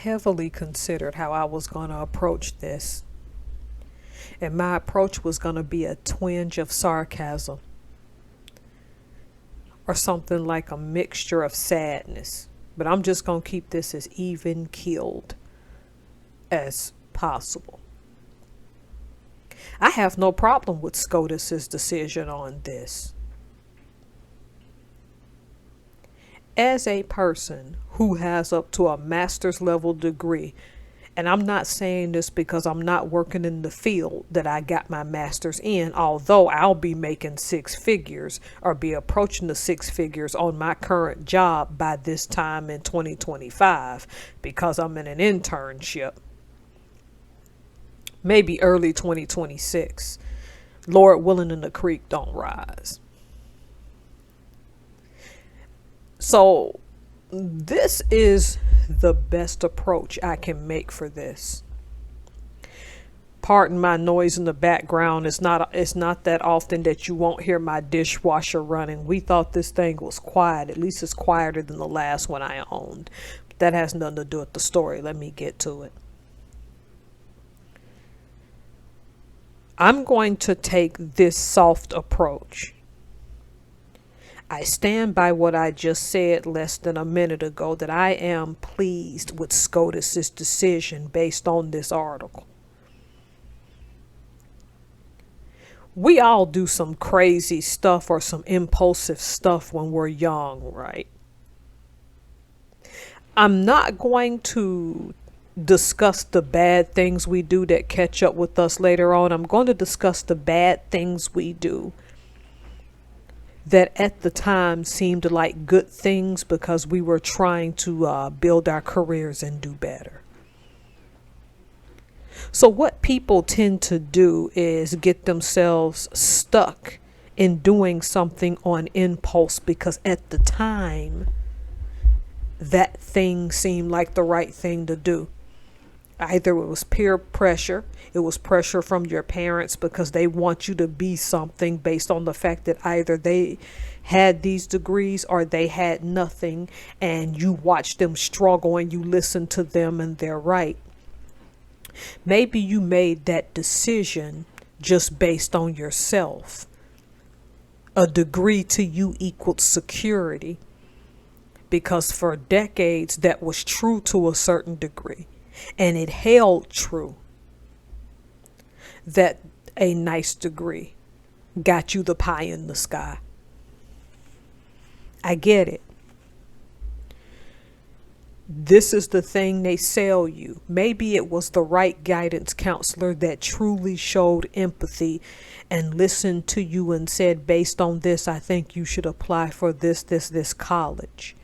heavily considered how I was going to approach this. And my approach was going to be a twinge of sarcasm, or something like a mixture of sadness. But I'm just going to keep this as even keeled as possible. I have no problem with Scotus's decision on this. As a person who has up to a master's level degree, and I'm not saying this because I'm not working in the field that I got my master's in, although I'll be making six figures or be approaching the six figures on my current job by this time in 2025 because I'm in an internship. Maybe early 2026. Lord willing and the creek don't rise. So this is the best approach I can make for this. Pardon my noise in the background. It's not that often that you won't hear my dishwasher running. We thought this thing was quiet. At least it's quieter than the last one I owned. But that has nothing to do with the story. Let me get to it. I'm going to take this soft approach. I stand by what I just said less than a minute ago, that I am pleased with Scotus's decision based on this article. We all do some crazy stuff or some impulsive stuff when we're young, right? I'm not going to discuss the bad things we do that catch up with us later on. I'm going to discuss the bad things we do that at the time seemed like good things because we were trying to build our careers and do better. So what people tend to do is get themselves stuck in doing something on impulse because at the time that thing seemed like the right thing to do. Either it was peer pressure, it was pressure from your parents because they want you to be something based on the fact that either they had these degrees or they had nothing, and you watch them struggle and you listen to them and they're right. Maybe you made that decision just based on yourself. A degree to you equaled security because for decades that was true to a certain degree. And it held true that a nice degree got you the pie in the sky. I get it. This is the thing they sell you. Maybe it was the right guidance counselor that truly showed empathy and listened to you and said, based on this, I think you should apply for this college.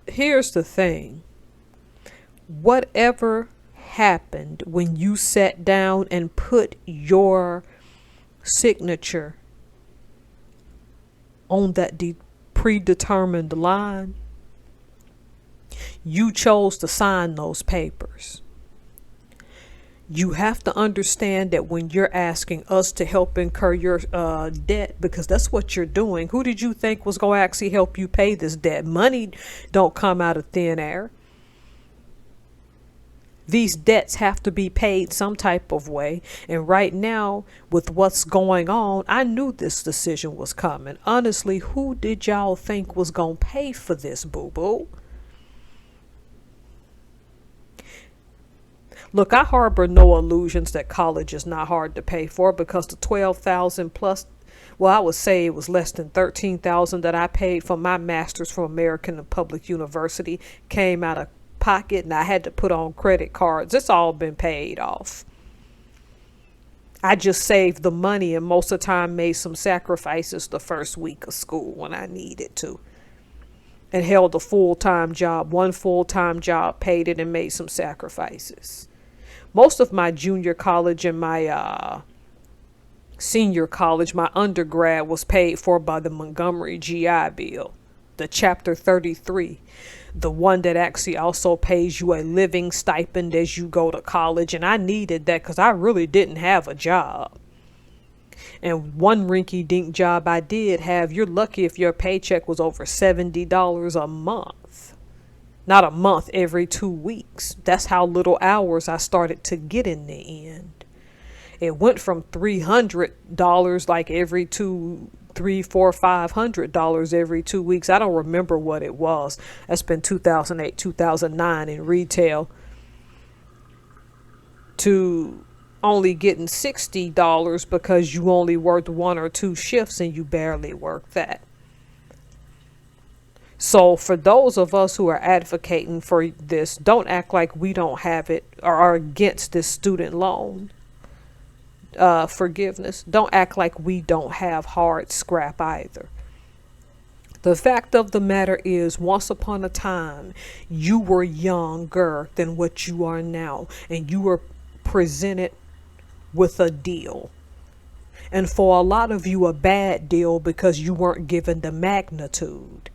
Here's the thing. Whatever happened when you sat down and put your signature on that predetermined line, you chose to sign those papers. You have to understand that when you're asking us to help incur your debt, because that's what you're doing. Who did you think was going to actually help you pay this debt? Money don't come out of thin air. These debts have to be paid some type of way. And right now, with what's going on, I knew this decision was coming. Honestly, who did y'all think was going to pay for this, boo-boo? Look, I harbor no illusions that college is not hard to pay for because the $12,000 plus, well, I would say it was less than $13,000 that I paid for my master's from American and Public University came out of pocket, and I had to put on credit cards. It's all been paid off. I just saved the money and most of the time made some sacrifices the first week of school when I needed to. And held a full-time job. One full-time job, paid it, and made some sacrifices. Most of my junior college and my senior college, my undergrad, was paid for by the Montgomery GI Bill, the Chapter 33, the one that actually also pays you a living stipend as you go to college. And I needed that because I really didn't have a job. And one rinky dink job I did have, you're lucky if your paycheck was over $70 a month. Not a month, every 2 weeks. That's how little hours I started to get in the end. It went from $300 like every two, three, four, $500 every 2 weeks. I don't remember what it was. That's been 2008, 2009 in retail, to only getting $60 because you only worked 1 or 2 shifts and you barely worked that. So for those of us who are advocating for this, don't act like we don't have it or are against this student loan forgiveness. Don't act like we don't have hard scrap either. The fact of the matter is, once upon a time, you were younger than what you are now, and you were presented with a deal. And for a lot of you, a bad deal, because you weren't given the magnitude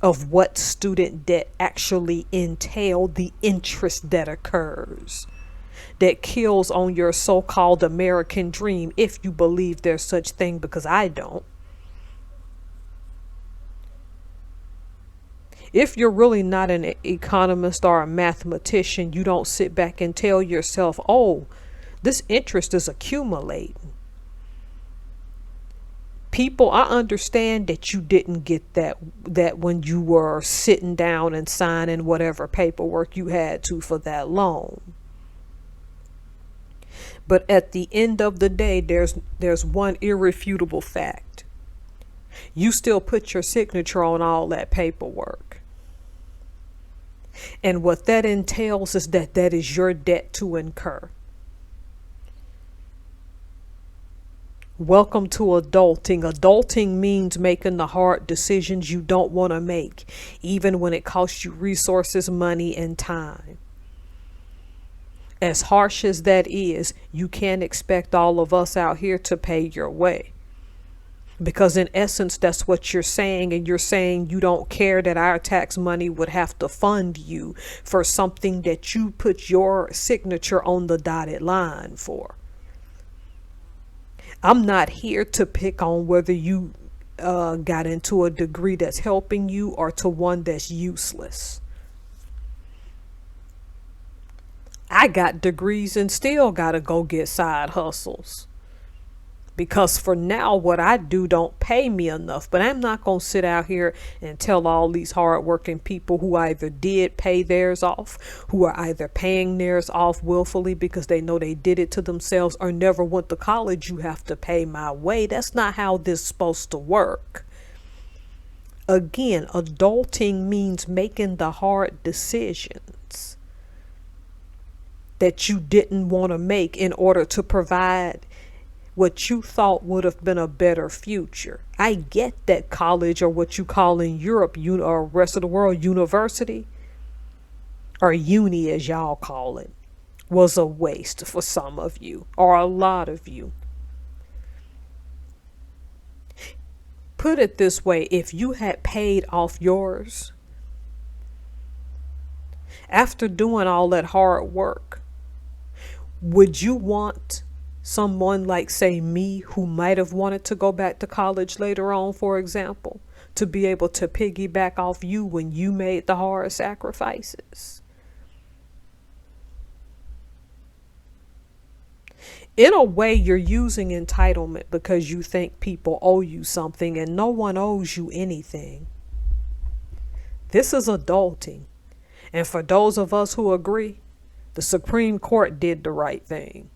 of what student debt actually entailed, the interest that occurs, that kills on your so-called American dream, if you believe there's such thing, because I don't. If you're really not an economist or a mathematician, you don't sit back and tell yourself, oh, this interest is accumulating. People, I understand that you didn't get that when you were sitting down and signing whatever paperwork you had to for that loan. But at the end of the day, there's one irrefutable fact. You still put your signature on all that paperwork. And what that entails is that is your debt to incur. Welcome to adulting. Adulting means making the hard decisions you don't want to make, even when it costs you resources, money, and time. As harsh as that is, you can't expect all of us out here to pay your way. Because in essence, that's what you're saying. And you're saying you don't care that our tax money would have to fund you for something that you put your signature on the dotted line for. I'm not here to pick on whether you got into a degree that's helping you or to one that's useless. I got degrees and still got to go get side hustles. Because for now, what I do don't pay me enough. But I'm not going to sit out here and tell all these hardworking people who either did pay theirs off, who are either paying theirs off willfully because they know they did it to themselves, or never went to college, you have to pay my way. That's not how this is supposed to work. Again, adulting means making the hard decisions that you didn't want to make in order to provide what you thought would have been a better future. I get that college, or what you call in Europe, or rest of the world, university, or uni as y'all call it, was a waste for some of you, or a lot of you. Put it this way, if you had paid off yours, after doing all that hard work, would you want someone like, say, me, who might have wanted to go back to college later on, for example, to be able to piggyback off you when you made the hard sacrifices? In a way, you're using entitlement because you think people owe you something, and no one owes you anything. This is adulting. And for those of us who agree, the Supreme Court did the right thing.